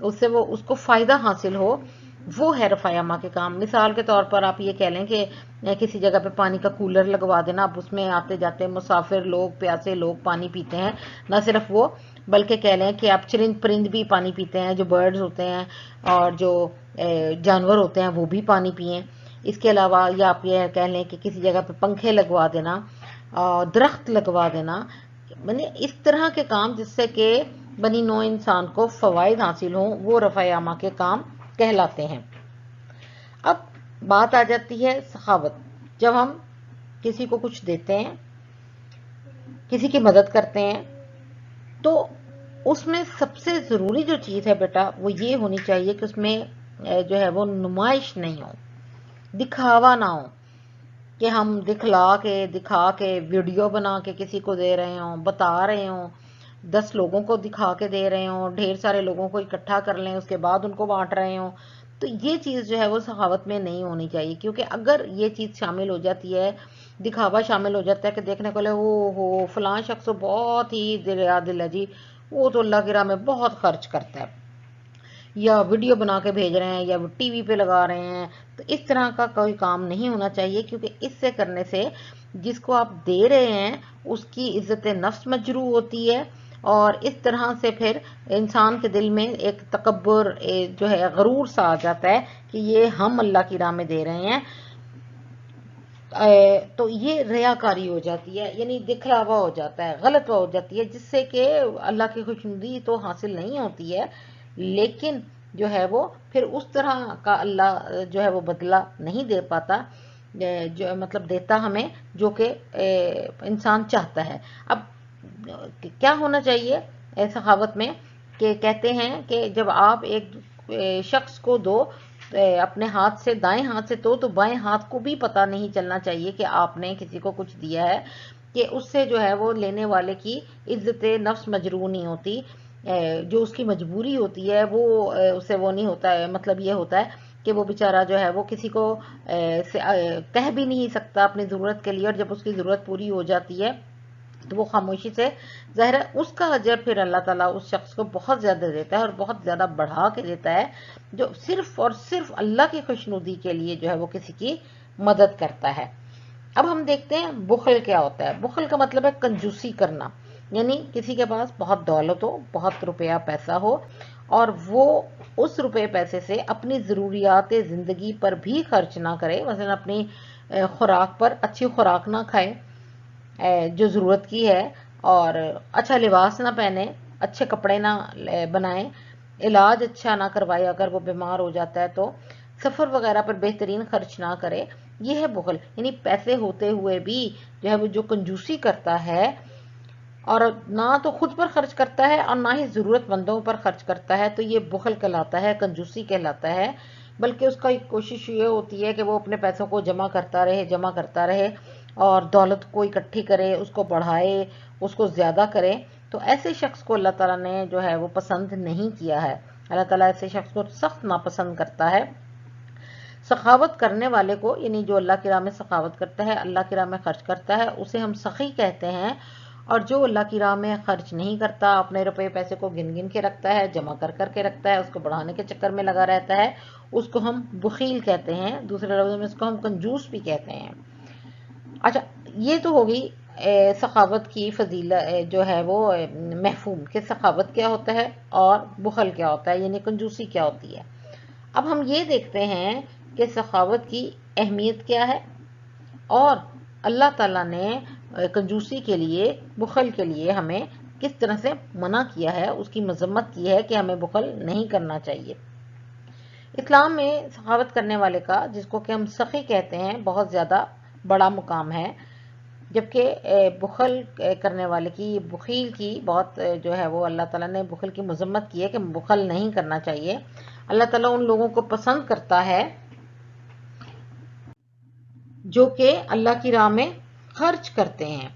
اس سے وہ اس کو فائدہ حاصل ہو، وہ ہے رفع یامہ کے کام۔ مثال کے طور پر آپ یہ کہہ لیں کہ کسی جگہ پہ پانی کا کولر لگوا دینا، اب اس میں آتے جاتے مسافر لوگ، پیاسے لوگ پانی پیتے ہیں، نہ صرف وہ بلکہ کہہ لیں کہ آپ چرند پرند بھی پانی پیتے ہیں، جو برڈز ہوتے ہیں اور جو جانور ہوتے ہیں وہ بھی پانی پئیں۔ اس کے علاوہ یا آپ یہ کہہ لیں کہ کسی جگہ پہ پنکھے لگوا دینا، درخت لگوا دینا، یعنی اس طرح کے کام جس سے کہ بنی نوع انسان کو فوائد حاصل ہوں، وہ رفع یامہ کے کام کہلاتے ہیں۔ اب بات آ جاتی ہے سخاوت۔ جب ہم کسی کو کچھ دیتے ہیں، کسی کی مدد کرتے ہیں، تو اس میں سب سے ضروری جو چیز ہے بیٹا وہ یہ ہونی چاہیے کہ اس میں جو ہے وہ نمائش نہیں ہو، دکھاوا نہ ہو کہ ہم دکھا کے ویڈیو بنا کے کسی کو دے رہے ہوں، بتا رہے ہوں، 10 لوگوں کو دکھا کے دے رہے ہوں، ڈھیر سارے لوگوں کو اکٹھا کر لیں، اس کے بعد ان کو بانٹ رہے ہوں۔ تو یہ چیز جو ہے وہ سخاوت میں نہیں ہونی چاہیے، کیونکہ اگر یہ چیز شامل ہو جاتی ہے، دکھاوا شامل ہو جاتا ہے کہ دیکھنے کو لے وہ فلاں شخص تو بہت ہی دریا دل ہے جی، وہ تو اللہ کی راہ میں بہت خرچ کرتا ہے، یا ویڈیو بنا کے بھیج رہے ہیں یا ٹی وی پہ لگا رہے ہیں، تو اس طرح کا کوئی کام نہیں ہونا چاہیے، کیونکہ اس سے کرنے سے جس کو آپ دے رہے ہیں اس کی عزت نفس مجروح ہوتی ہے، اور اس طرح سے پھر انسان کے دل میں ایک تکبر جو ہے غرور سا آ جاتا ہے کہ یہ ہم اللہ کی راہ میں دے رہے ہیں، تو یہ ریاکاری ہو جاتی ہے، یعنی دکھلاوا ہو جاتا ہے، غلط ہو جاتی ہے، جس سے کہ اللہ کی خوشنودی تو حاصل نہیں ہوتی ہے، لیکن جو ہے وہ پھر اس طرح کا اللہ جو ہے وہ بدلہ نہیں دے پاتا، جو مطلب دیتا ہمیں جو کہ انسان چاہتا ہے۔ اب کیا ہونا چاہیے سخاوت میں، کہ کہتے ہیں کہ جب آپ ایک شخص کو دو اپنے ہاتھ سے، دائیں ہاتھ سے تو بائیں ہاتھ کو بھی پتہ نہیں چلنا چاہیے کہ آپ نے کسی کو کچھ دیا ہے، کہ اس سے جو ہے وہ لینے والے کی عزت نفس مجروح نہیں ہوتی، جو اس کی مجبوری ہوتی ہے وہ اسے وہ نہیں ہوتا ہے، مطلب یہ ہوتا ہے کہ وہ بیچارہ جو ہے وہ کسی کو کہہ بھی نہیں سکتا اپنی ضرورت کے لیے، اور جب اس کی ضرورت پوری ہو جاتی ہے تو وہ خاموشی سے، ظاہر ہے اس کا اجر پھر اللہ تعالیٰ اس شخص کو بہت زیادہ دیتا ہے، اور بہت زیادہ بڑھا کے دیتا ہے، جو صرف اور صرف اللہ کی خوشنودی کے لیے جو ہے وہ کسی کی مدد کرتا ہے۔ اب ہم دیکھتے ہیں بخل کیا ہوتا ہے۔ بخل کا مطلب ہے کنجوسی کرنا، یعنی کسی کے پاس بہت دولت ہو، بہت روپیہ پیسہ ہو، اور وہ اس روپے پیسے سے اپنی ضروریات زندگی پر بھی خرچ نہ کرے، مثلا اپنی خوراک پر اچھی خوراک نہ کھائے جو ضرورت کی ہے، اور اچھا لباس نہ پہنے، اچھے کپڑے نہ بنائیں، علاج اچھا نہ کروائے اگر وہ بیمار ہو جاتا ہے تو، سفر وغیرہ پر بہترین خرچ نہ کرے، یہ ہے بخل۔ یعنی پیسے ہوتے ہوئے بھی جو ہے وہ جو کنجوسی کرتا ہے، اور نہ تو خود پر خرچ کرتا ہے اور نہ ہی ضرورت مندوں پر خرچ کرتا ہے، تو یہ بخل کہلاتا ہے، کنجوسی کہلاتا ہے۔ بلکہ اس کا ایک کوشش یہ ہوتی ہے کہ وہ اپنے پیسوں کو جمع کرتا رہے اور دولت کو اکٹھی کرے، اس کو بڑھائے، اس کو زیادہ کرے، تو ایسے شخص کو اللہ تعالیٰ نے جو ہے وہ پسند نہیں کیا ہے، اللہ تعالیٰ ایسے شخص کو سخت ناپسند کرتا ہے۔ سخاوت کرنے والے کو، یعنی جو اللہ کی راہ میں سخاوت کرتا ہے، اللہ کی راہ میں خرچ کرتا ہے، اسے ہم سخی کہتے ہیں، اور جو اللہ کی راہ میں خرچ نہیں کرتا، اپنے روپے پیسے کو گن گن کے رکھتا ہے، جمع کر کے رکھتا ہے، اس کو بڑھانے کے چکر میں لگا رہتا ہے، اس کو ہم بخیل کہتے ہیں، دوسرے لفظوں میں اس کو ہم کنجوس بھی کہتے ہیں۔ اچھا، یہ تو ہوگی سخاوت کی فضیلت جو ہے وہ مفہوم، کہ سخاوت کیا ہوتا ہے اور بخل کیا ہوتا ہے، یعنی کنجوسی کیا ہوتی ہے۔ اب ہم یہ دیکھتے ہیں کہ سخاوت کی اہمیت کیا ہے، اور اللہ تعالیٰ نے کنجوسی کے لیے، بخل کے لیے ہمیں کس طرح سے منع کیا ہے، اس کی مذمت کی ہے کہ ہمیں بخل نہیں کرنا چاہیے۔ اسلام میں سخاوت کرنے والے کا، جس کو کہ ہم سخی کہتے ہیں، بہت زیادہ بڑا مقام ہے، جبکہ بخل کرنے والے کی، بخیل کی بہت جو ہے وہ اللہ تعالیٰ نے بخل کی مذمت کی ہے کہ بخل نہیں کرنا چاہیے۔ اللہ تعالیٰ ان لوگوں کو پسند کرتا ہے جو کہ اللہ کی راہ میں خرچ کرتے ہیں۔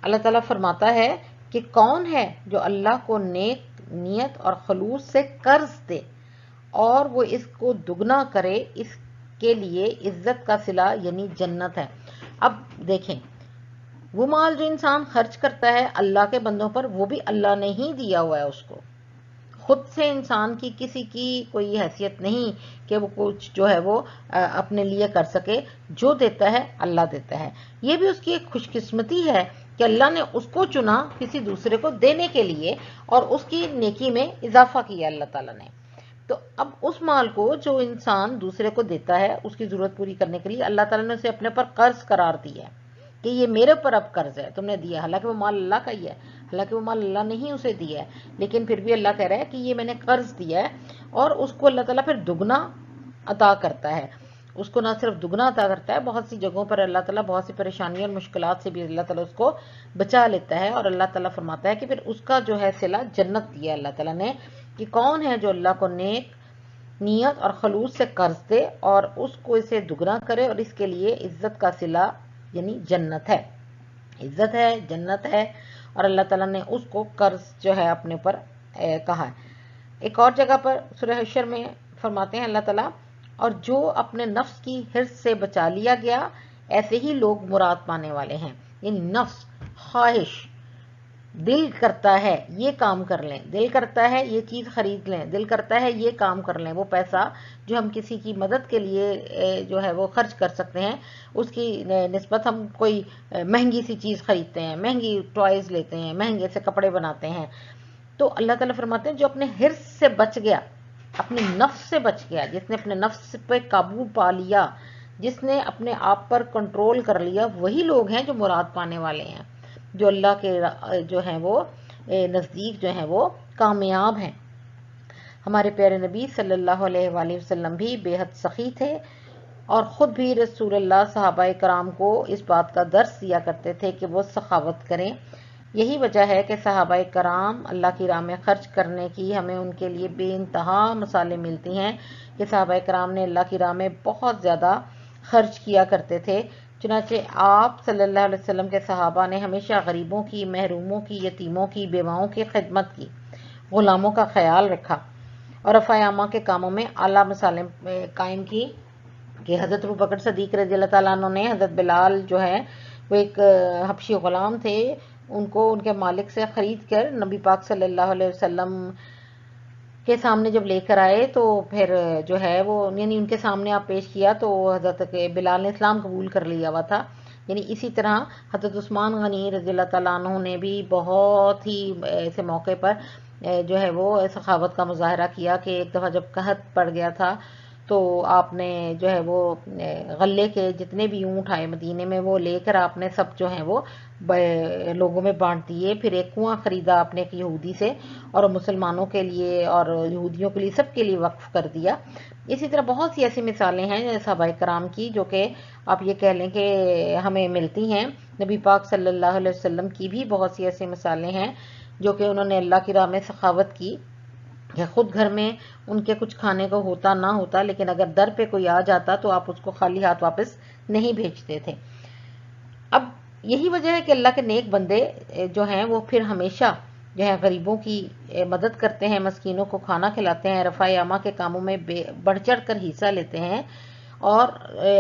اللہ تعالیٰ فرماتا ہے کہ کون ہے جو اللہ کو نیک نیت اور خلوص سے قرض دے اور وہ اس کو دگنا کرے، اس کے لیے عزت کا صلہ یعنی جنت ہے۔ اب دیکھیں، وہ مال جو انسان خرچ کرتا ہے اللہ کے بندوں پر، وہ بھی اللہ نے ہی دیا ہوا ہے اس کو، خود سے انسان کی کسی کی کوئی حیثیت نہیں کہ وہ کچھ جو ہے وہ اپنے لیے کر سکے. جو دیتا ہے اللہ دیتا ہے. یہ بھی اس کی ایک خوش قسمتی ہے کہ اللہ نے اس کو چنا کسی دوسرے کو دینے کے لیے اور اس کی نیکی میں اضافہ کیا اللہ تعالیٰ نے. تو اب اس مال کو جو انسان دوسرے کو دیتا ہے اس کی ضرورت پوری کرنے کے لیے اللہ تعالیٰ نے اسے اپنے پر قرض قرار دیا ہے کہ یہ میرے پر اب قرض ہے، تم نے دیا. حالانکہ وہ مال اللہ کا ہی ہے، حالانکہ وہ مال اللہ نے ہی اسے دیا ہے، لیکن پھر بھی اللہ کہہ رہا ہے کہ یہ میں نے قرض دیا ہے. اور اس کو اللہ تعالیٰ پھر دگنا عطا کرتا ہے. اس کو نہ صرف دگنا عطا کرتا ہے، بہت سی جگہوں پر اللہ تعالیٰ بہت سی پریشانیوں اور مشکلات سے بھی اللہ تعالیٰ اس کو بچا لیتا ہے. اور اللہ تعالیٰ فرماتا ہے کہ پھر اس کا جو ہے صلہ جنت دیا اللہ تعالیٰ نے، کہ کون ہے جو اللہ کو نیک نیت اور خلوص سے قرض دے اور اس کو اسے دگنا کرے اور اس کے لیے عزت کا صلہ یعنی جنت ہے. عزت ہے، جنت ہے، اور اللہ تعالیٰ نے اس کو قرض جو ہے اپنے پر کہا ہے. ایک اور جگہ پر سورہ حشر میں فرماتے ہیں اللہ تعالیٰ، اور جو اپنے نفس کی حرص سے بچا لیا گیا ایسے ہی لوگ مراد پانے والے ہیں. یعنی نفس، خواہش، دل کرتا ہے یہ کام کر لیں، دل کرتا ہے یہ چیز خرید لیں، دل کرتا ہے یہ کام کر لیں. وہ پیسہ جو ہم کسی کی مدد کے لیے جو ہے وہ خرچ کر سکتے ہیں، اس کی نسبت ہم کوئی مہنگی سی چیز خریدتے ہیں، مہنگی ٹوائز لیتے ہیں، مہنگے سے کپڑے بناتے ہیں. تو اللہ تعالیٰ فرماتے ہیں جو اپنے حرص سے بچ گیا، اپنے نفس سے بچ گیا، جس نے اپنے نفس پہ قابو پا لیا، جس نے اپنے آپ پر کنٹرول کر لیا، وہی لوگ ہیں جو مراد پانے والے ہیں، جو اللہ کے جو ہیں وہ نزدیک جو ہیں وہ کامیاب ہیں. ہمارے پیارے نبی صلی اللہ علیہ وآلہ وسلم بھی بے حد سخی تھے اور خود بھی رسول اللہ صحابہ کرام کو اس بات کا درس دیا کرتے تھے کہ وہ سخاوت کریں. یہی وجہ ہے کہ صحابہ کرام اللہ کی راہ میں خرچ کرنے کی ہمیں ان کے لیے بے انتہا مثالیں ملتی ہیں کہ صحابہ کرام نے اللہ کی راہ میں بہت زیادہ خرچ کیا کرتے تھے. چنانچہ آپ صلی اللہ علیہ وسلم کے صحابہ نے ہمیشہ غریبوں کی، محروموں کی، یتیموں کی، بیواؤں کی خدمت کی، غلاموں کا خیال رکھا اور رفع عامہ کے کاموں میں اعلیٰ مثالیں قائم کی. کہ حضرت ابوبکر صدیق رضی اللہ تعالیٰ عنہ نے حضرت بلال جو ہے وہ ایک حبشی غلام تھے، ان کو ان کے مالک سے خرید کر نبی پاک صلی اللہ علیہ وسلم کے سامنے جب لے کر آئے تو پھر جو ہے وہ یعنی ان کے سامنے آپ پیش کیا تو حضرت بلال نے اسلام قبول کر لیا ہوا تھا. یعنی اسی طرح حضرت عثمان غنی رضی اللہ تعالیٰ عنہ نے بھی بہت ہی ایسے موقع پر جو ہے وہ سخاوت کا مظاہرہ کیا کہ ایک دفعہ جب قحط پڑ گیا تھا تو آپ نے جو ہے وہ غلے کے جتنے بھی اونٹ آئے مدینے میں وہ لے کر آپ نے سب جو ہیں وہ لوگوں میں بانٹ دیے. پھر ایک کنواں خریدا آپ نے ایک یہودی سے اور مسلمانوں کے لیے اور یہودیوں کے لیے سب کے لیے وقف کر دیا. اسی طرح بہت سی ایسی مثالیں ہیں صحابہ کرام کی جو کہ آپ یہ کہہ لیں کہ ہمیں ملتی ہیں. نبی پاک صلی اللہ علیہ وسلم کی بھی بہت سی ایسی مثالیں ہیں جو کہ انہوں نے اللہ کی راہ میں سخاوت کی کہ خود گھر میں ان کے کچھ کھانے کو ہوتا نہ ہوتا لیکن اگر در پہ کوئی آ جاتا تو آپ اس کو خالی ہاتھ واپس نہیں بھیجتے تھے. اب یہی وجہ ہے کہ اللہ کے نیک بندے جو ہیں وہ پھر ہمیشہ جو ہے غریبوں کی مدد کرتے ہیں، مسکینوں کو کھانا کھلاتے ہیں، رفع عامہ کے کاموں میں بڑھ چڑھ کر حصہ لیتے ہیں اور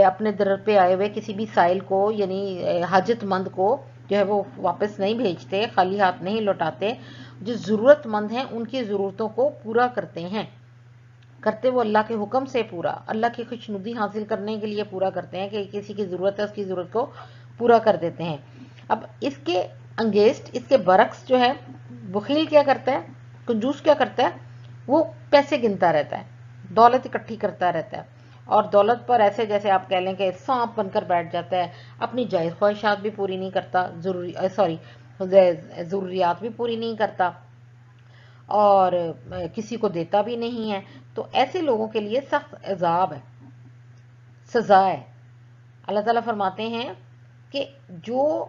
اپنے در پہ آئے ہوئے کسی بھی سائل کو یعنی حاجت مند کو جو ہے وہ واپس نہیں بھیجتے، خالی ہاتھ نہیں لوٹاتے. جو ضرورت مند ہیں ان کی ضرورتوں کو پورا کرتے ہیں، کرتے وہ اللہ کے حکم سے پورا، اللہ کی خوشنودی حاصل کرنے کے لیے پورا کرتے ہیں کہ کسی کی ضرورت ہے اس کی ضرورت کو پورا کر دیتے ہیں. اب اس کے انگیسٹ، اس کے برعکس جو ہے بخیل کیا کرتا ہے، کنجوس کیا کرتا ہے، وہ پیسے گنتا رہتا ہے، دولت اکٹھی کرتا رہتا ہے اور دولت پر ایسے جیسے آپ کہہ لیں کہ سانپ بن کر بیٹھ جاتا ہے. اپنی جائز خواہشات بھی پوری نہیں کرتا، ضروریات بھی پوری نہیں کرتا اور کسی کو دیتا بھی نہیں ہے. تو ایسے لوگوں کے لیے سخت عذاب ہے، سزا ہے. اللہ تعالیٰ فرماتے ہیں کہ جو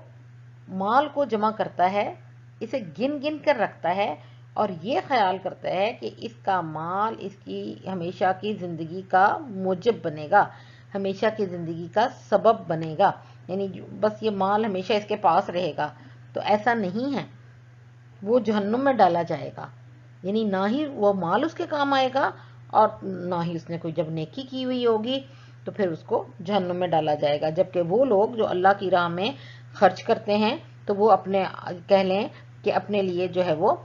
مال کو جمع کرتا ہے اسے گن گن کر رکھتا ہے اور یہ خیال کرتا ہے کہ اس کا مال اس کی ہمیشہ کی زندگی کا موجب بنے گا، ہمیشہ کی زندگی کا سبب بنے گا، یعنی بس یہ مال ہمیشہ اس کے پاس رہے گا. تو ایسا نہیں ہے، وہ جہنم میں ڈالا جائے گا. یعنی نہ ہی وہ مال اس کے کام آئے گا اور نہ ہی اس نے کوئی جب نیکی کی ہوئی ہوگی تو پھر اس کو جہنم میں ڈالا جائے گا. جبکہ وہ لوگ جو اللہ کی راہ میں خرچ کرتے ہیں تو وہ اپنے کہہ لیں کہ اپنے لیے جو ہے وہ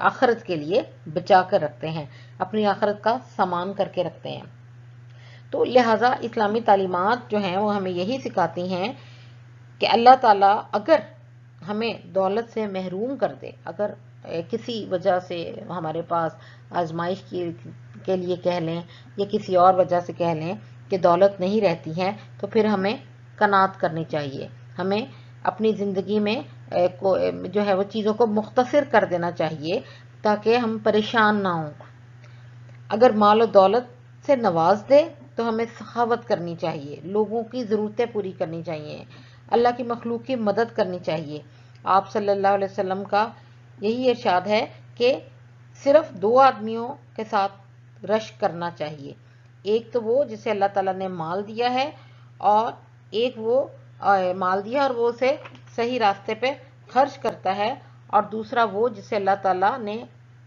آخرت کے لیے بچا کر رکھتے ہیں، اپنی آخرت کا سامان کر کے رکھتے ہیں۔ تو لہٰذا اسلامی تعلیمات جو ہیں وہ ہمیں یہی سکھاتی ہیں کہ اللہ تعالیٰ اگر ہمیں دولت سے محروم کر دے، اگر کسی وجہ سے ہمارے پاس آزمائش کے لیے کہہ لیں یا کسی اور وجہ سے کہہ لیں کہ دولت نہیں رہتی ہے، تو پھر ہمیں قناعت کرنی چاہیے، ہمیں اپنی زندگی میں جو ہے وہ چیزوں کو مختصر کر دینا چاہیے تاکہ ہم پریشان نہ ہوں۔ اگر مال و دولت سے نواز دے تو ہمیں سخاوت کرنی چاہیے، لوگوں کی ضرورتیں پوری کرنی چاہیے، اللہ کی مخلوق کی مدد کرنی چاہیے۔ آپ صلی اللہ علیہ وسلم کا یہی ارشاد ہے کہ صرف 2 آدمیوں کے ساتھ رشک کرنا چاہیے، ایک تو وہ جسے اللہ تعالیٰ نے مال دیا ہے، اور ایک وہ مال دیا اور وہ اسے صحیح راستے پہ خرچ کرتا ہے، اور دوسرا وہ جسے اللہ تعالیٰ نے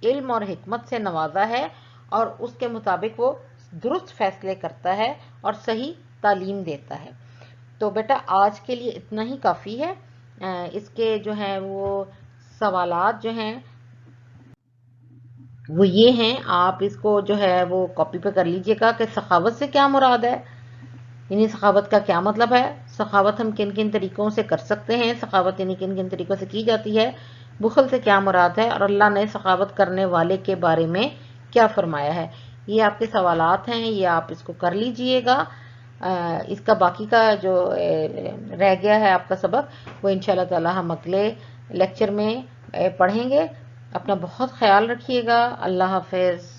علم اور حکمت سے نوازا ہے اور اس کے مطابق وہ درست فیصلے کرتا ہے اور صحیح تعلیم دیتا ہے۔ تو بیٹا آج کے لیے اتنا ہی کافی ہے۔ اس کے جو ہیں وہ سوالات جو ہیں وہ یہ ہیں، آپ اس کو جو ہے وہ کاپی پہ کر لیجئے گا کہ سخاوت سے کیا مراد ہے، یعنی سخاوت کا کیا مطلب ہے، سخاوت ہم کن کن طریقوں سے کر سکتے ہیں، سخاوت یعنی کن کن طریقوں سے کی جاتی ہے، بخل سے کیا مراد ہے، اور اللہ نے سخاوت کرنے والے کے بارے میں کیا فرمایا ہے۔ یہ آپ کے سوالات ہیں، یہ آپ اس کو کر لیجئے گا۔ اس کا باقی کا جو رہ گیا ہے آپ کا سبق وہ انشاءاللہ تعالی ہم اگلے لیکچر میں پڑھیں گے۔ اپنا بہت خیال رکھیے گا۔ اللہ حافظ۔